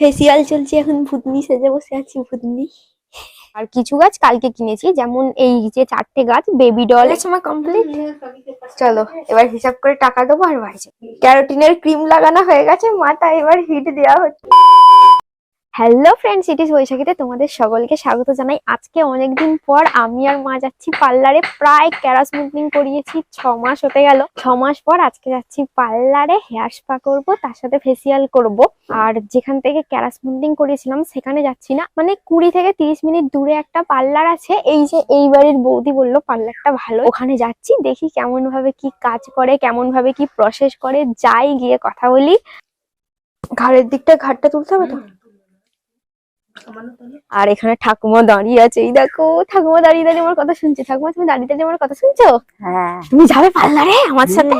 Facial চলছে এখন, ভূতনি সেজে বসে আছি ভূতনি। আর কিছু গাছ কালকে কিনেছি, যেমন এই যে 4টে গাছ বেবি ডল। সময় কমপ্লিট, চলো এবার হিসাব করে টাকা দেবো আর বাড়ি যাবো। ক্যারোটিনের ক্রিম লাগানো হয়ে গেছে, মাথা এবার হিট দেওয়া হচ্ছে। হ্যালো ফ্রেন্ডস, ইট ইজ বৈশাখীতে তোমাদের সকলকে স্বাগত জানাই। আজকে অনেকদিন পর আমি আর মা যাচ্ছি পার্লারে। প্রায় ক্যারা স্মুথনিং করিয়েছি, 6 মাস হতে গেল। 6 মাস পর আজকে যাচ্ছি পার্লারে, হেয়ার স্পা করবো, তার সাথে ফেসিয়াল করব। আর যেখান থেকে ক্যারা স্মুথনিং করিয়েছিলাম সেখানে যাচ্ছি না, মানে 20 থেকে 30 মিনিট দূরে একটা পার্লার আছে। এই যে এই বাড়ির বৌদি বললো পার্লারটা ভালো, ওখানে যাচ্ছি। দেখি কেমন ভাবে কি কাজ করে, কেমন ভাবে কি প্রসেস করে, যাই গিয়ে কথা বলি। ঘাড়ের দিকটা, ঘাড়টা তুলতে হবে তো। আর এখানে ঠাকুমা দাঁড়িয়ে আছে, এই দেখো ঠাকুমা দাঁড়িয়ে দাঁড়িয়ে আমার কথা শুনছে। ঠাকুমা তুমি দাঁড়িয়ে দাঁড়িয়ে আমার কথা শুনছো? হ্যাঁ। তুমি যাবে পার্লারে আমার সাথে,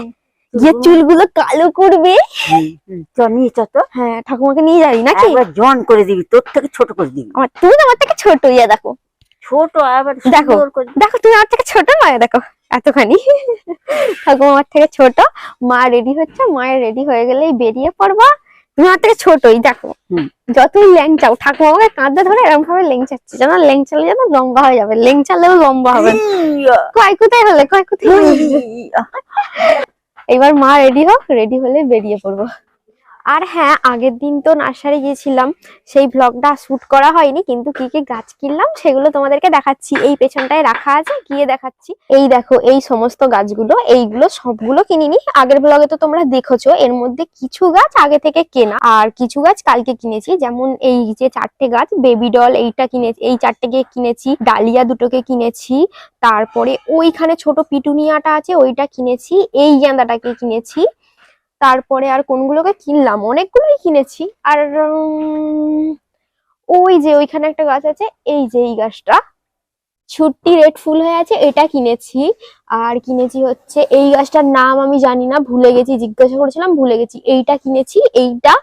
গিয়ে চুলগুলো কালো করবে। নিয়ে তো। হ্যাঁ, ঠাকুমাকে নিয়ে যাবি নাকি? জন করে দিবি, তোর থেকে ছোট করে দিবি। তুমি আমার থেকে ছোট, ইয়া দেখো ছোট। আবার দেখো দেখো তুমি আমার থেকে ছোট নয়, দেখো এতখানি। ঠাকুমা আমার থেকে ছোট। মা রেডি হচ্ছে, মায়ের রেডি হয়ে গেলেই বেরিয়ে পড়বা। তুমি আমার থেকে ছোটই, দেখো যতই ল্যাংচাও। ঠাকুমা আমাকে কাঁধে ধরে এরকম ভাবে লেংচাচ্ছে, যেন লেংচালে যেন লম্বা হয়ে যাবে, লেংচালেও লম্বা হবে। কয় কোথায় হলে, কয় কোথায়। এবার মা রেডি হোক, রেডি হলে বেরিয়ে পড়বো। আর হ্যাঁ, আগের দিন তো নার্সারি গিয়েছিলাম, সেই ভ্লগটা শুট করা হয়নি, কিন্তু কি কি গাছ কিনলাম সেগুলো তোমাদেরকে দেখাচ্ছি। এই পেছনটায় রাখা আছে, গিয়ে দেখাচ্ছি। এই দেখো এই সমস্ত গাছগুলো, এইগুলো সবগুলো কিনিনি। আগের ভ্লগে তো তোমরা দেখেছো, এর মধ্যে কিছু গাছ আগে থেকে কেনা আর কিছু গাছ কালকে কিনেছি। যেমন এই যে 4টে গাছ বেবি ডল, এইটা কিনেছি, এই 4টেকে কিনেছি। ডালিয়া দুটোকে কিনেছি, তারপরে ওইখানে ছোট পিটুনিয়াটা আছে ওইটা কিনেছি, এই গেঁদাটাকে কিনেছি। তারপরে আর কোনগুলোকে কিনলাম, অনেকগুলোই কিনেছি। আর ওই যে ওইখানে একটা গাছ আছে, এই যে এই গাছটা ছুট্টি রেড ফুল হয়ে আছে, এটা কিনেছি। আর কিনেছি হচ্ছে এই গাছটার নাম আমি জানি না, ভুলে গেছি, জিজ্ঞাসা করেছিলাম ভুলে গেছি। এইটা কিনেছি, এইটা।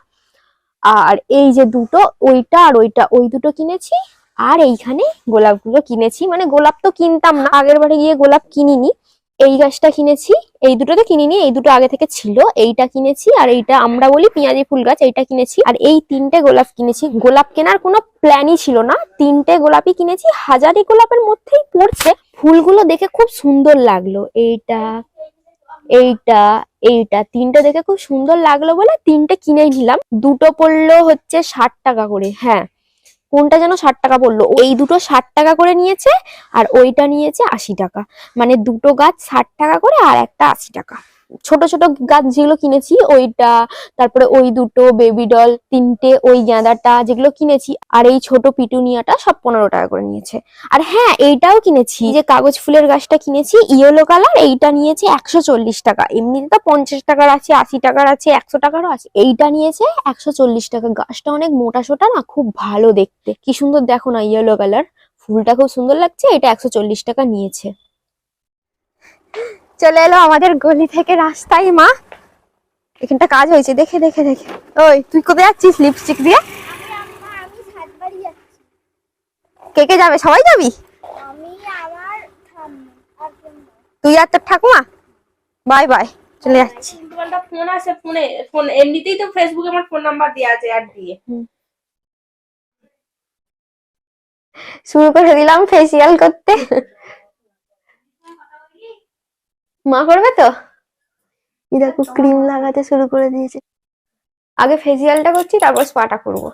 আর এই যে দুটো, ওইটা আর ওইটা, ওই দুটো কিনেছি। আর এইখানে গোলাপগুলো কিনেছি, মানে গোলাপ তো কিনতাম না, আগের বারে গিয়ে গোলাপ কিনিনি। এই গাছটা কিনেছি, এই দুটো তো কিনিনি, এই দুটো আগে থেকে ছিল। এইটা কিনেছি, আর এইটা আমরা বলি পেঁয়াজি ফুল গাছ, এইটা কিনেছি। আর এই 3টে গোলাপ কিনেছি। গোলাপ কেনার কোনো প্ল্যানই ছিল না, 3টে গোলাপই কিনেছি। হাজারি গোলাপের মধ্যেই পড়ছে। ফুলগুলো দেখে খুব সুন্দর লাগলো, এইটা এইটা এইটা 3টে দেখে খুব সুন্দর লাগলো বলে 3টে কিনে নিলাম। দুটো পড়লো হচ্ছে 60 টাকা করে। হ্যাঁ, কোনটা যেন 60 টাকা পড়লো, এই দুটো 60 টাকা করে নিয়েছে, আর ওইটা নিয়েছে 80 টাকা। মানে দুটো গাছ 60 টাকা করে আর একটা 80 টাকা। ছোট ছোট গাছ যেগুলো কিনেছি ওইটা, তারপরে ওই দুটো বেবি ডল 3টে, ওই গাঁদাটা যেগুলো কিনেছি, আর এই ছোট পিটুনিয়াটা সব 15 টাকা করে নিয়েছে। আর হ্যাঁ, এইটাও কিনেছি, যে কাগজ ফুলের গাছটা কিনেছি ইয়েলো কালার, এইটা নিয়েছে 140 টাকা। এমনিতে তো 50 টাকার আছে, 80 টাকার আছে, 100 টাকারও আছে। এইটা নিয়েছে 140 টাকা। গাছটা অনেক মোটা সোটা না, খুব ভালো দেখতে, কি সুন্দর দেখো না, ইয়েলো কালার, ফুলটা খুব সুন্দর লাগছে। এটা 140 টাকা নিয়েছে। চলে এলো আমাদের গলি থেকে রাস্তায় মা, এখানটা কাজ হয়েছে, দেখে দেখে দেখে। ওই তুই কোথায় যাচ্ছিস লিপস্টিক দিয়ে? কে কে যাবে, সবাই যাবি? তুই আর তোর ঠাকুমা? বাই বাই, চলে যাচ্ছি। ফোন আছে, ফোন এমনিতেই তো ফেসবুকে আমার ফোন নাম্বার দেওয়া আছে, অ্যাড দিয়ে। শুরু করে দিলাম ফেসিয়াল করতে। মা করবে তো, দেখো ক্রিম লাগাতে শুরু করে দিয়েছে। আগে ফেসিয়ালটা করছি, তারপর স্পাটা করবো।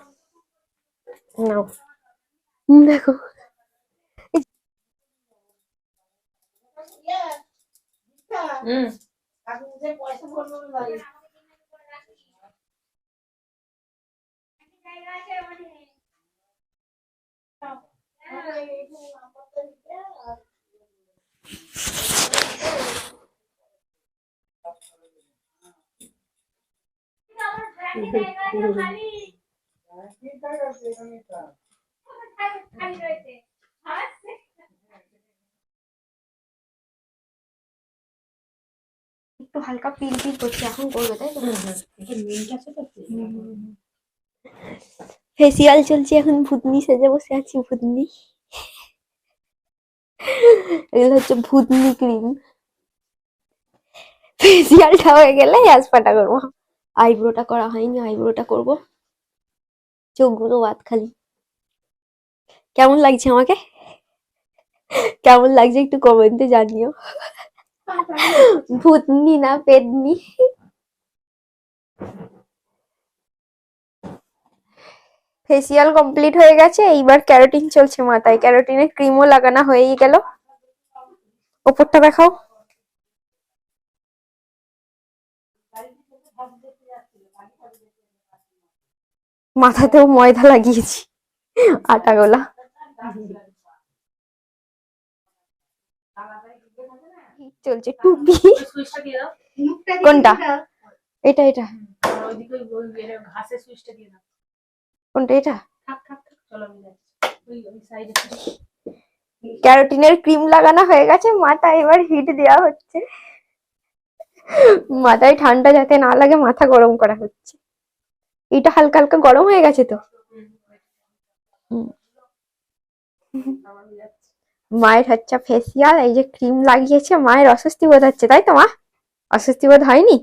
নাও দেখো, একটু হালকা পিল পিল করছে, এখন করবে তাই তো? ফেসিয়াল চলছে এখন, ভূতনি সেজে বসে আছি ভূতনি। এগুলো হচ্ছে ভূতনি ক্রিম। ফেসিয়ালটা হয়ে গেলে হেয়ার স্পাটা করবো। আইব্রোটা করা হয়নি, আইব্রোটা করবো। চোখগুলো বাদ খালি। কেমন লাগছে আমাকে? কেমন লাগছে একটু কমেন্টে জানিও। ভূতনি না পেতনি। ফেসিয়াল কমপ্লিট হয়ে গেছে, এইবার ক্যারাটিন চলছে মাথায়। ক্যারাটিনের ক্রিমও লাগানো হয়েই গেল। ওপরটা দেখাও। মাথাতেও ময়দা লাগিয়েছি, আটা গোলা। চলছে টুপি। সুইচটা দিয়ে দাও। কোনটা? এটা এটা ওইদিকে ঘাসের সুইচটা দিয়ে দাও। কোনটা? এটা থাক থাক থাক, চলো আমি যাচ্ছি। ওই সাইডে। ক্যারোটিনের ক্রিম লাগানো হয়ে গেছে, মাথায় এবার হিট দেওয়া হচ্ছে। মাথায় ঠান্ডা যাতে না লাগে মাথা গরম করা হচ্ছে। এটা হালকা হালকা গরম হয়ে গেছে তো। মায়ের হচ্ছে ফেসিয়াল, এই যে ক্রিম লাগিয়েছে। মায়ের অস্বস্তি বোধ হচ্ছে, তাই তো মা? অস্বস্তি বোধ হয়নি?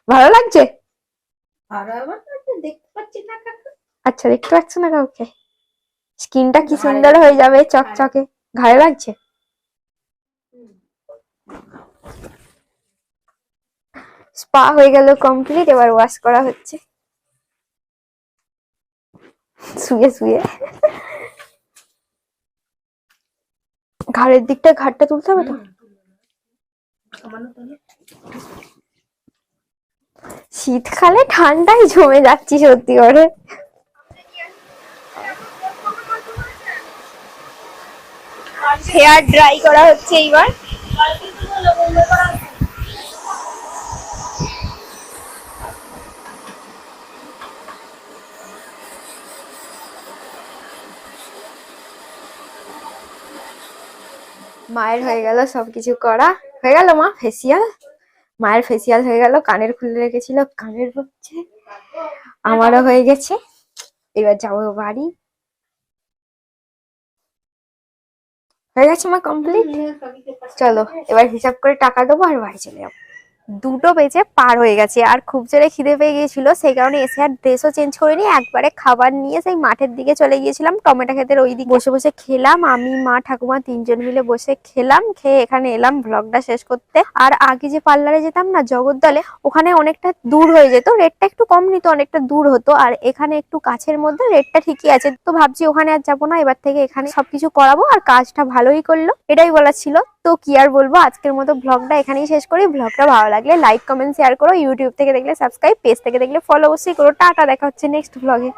ভালো লাগছে? দেখতে পাচ্ছি না। আচ্ছা, দেখতে পাচ্ছ না কাউকে? স্কিনটা কি সুন্দর হয়ে যাবে, চকচকে। ঘাড়ে লাগছে? স্পা হয়ে গেল কমপ্লিট, এবার ওয়াশ করা হচ্ছে শুয়ে শুয়ে। ঘাড়ের দিকটা, ঘাড়টা তুলতে হবে তো। শীতকালে ঠান্ডায় জমে যাচ্ছি সত্যি করে। হেয়ার ড্রাই করা হচ্ছে এইবার। মায়ের হয়ে গেল সবকিছু করা। হয়ে গেল মা ফেসিয়াল। মায়ের ফেসিয়াল হয়ে গেল, কানের খুলে রেখেছিল, কানের হচ্ছে। আমারও হয়ে গেছে, এবার যাবো বাড়ি। হয়ে গেছে মা কমপ্লিট। চলো এবার হিসাব করে টাকা দেবো আর বাড়ি চলে যাবো। 2টো বেজে পার হয়ে গেছে, আর খুব জোরে খিদে পেয়ে গিয়েছিল, সেই কারণে এসে আর ড্রেসও চেঞ্জ করিনি, একবারে খাবার নিয়ে সেই মাঠের দিকে চলে গিয়েছিলাম। টমেটো ক্ষেতের ওই দিকে বসে বসে খেলাম, আমি মা ঠাকুমা 3জন মিলে বসে খেলাম। খেয়ে এখানে এলাম ব্লগটা শেষ করতে। আর আগে যে পার্লারে যেতাম না জগদ্দলে, ওখানে অনেকটা দূর হয়ে যেত, রেটটা একটু কম নিত, অনেকটা দূর হতো। আর এখানে একটু কাছের মধ্যে, রেটটা ঠিকই আছে। তো ভাবছি ওখানে আর যাবো না, এবার থেকে এখানে সবকিছু করাবো। আর কাজটা ভালোই করলো, এটাই বলার ছিল। তো কি আর বলবো, আজকের মতো ব্লগটা এখানেই শেষ করি। ব্লগটা ভালো লাগলে লাইক কমেন্ট শেয়ার করো, ইউটিউব থেকে দেখলে সাবস্ক্রাইব, পেজ থেকে দেখলে ফলো অবশ্যই করো। টাটা, দেখা হচ্ছে নেক্সট ব্লগে।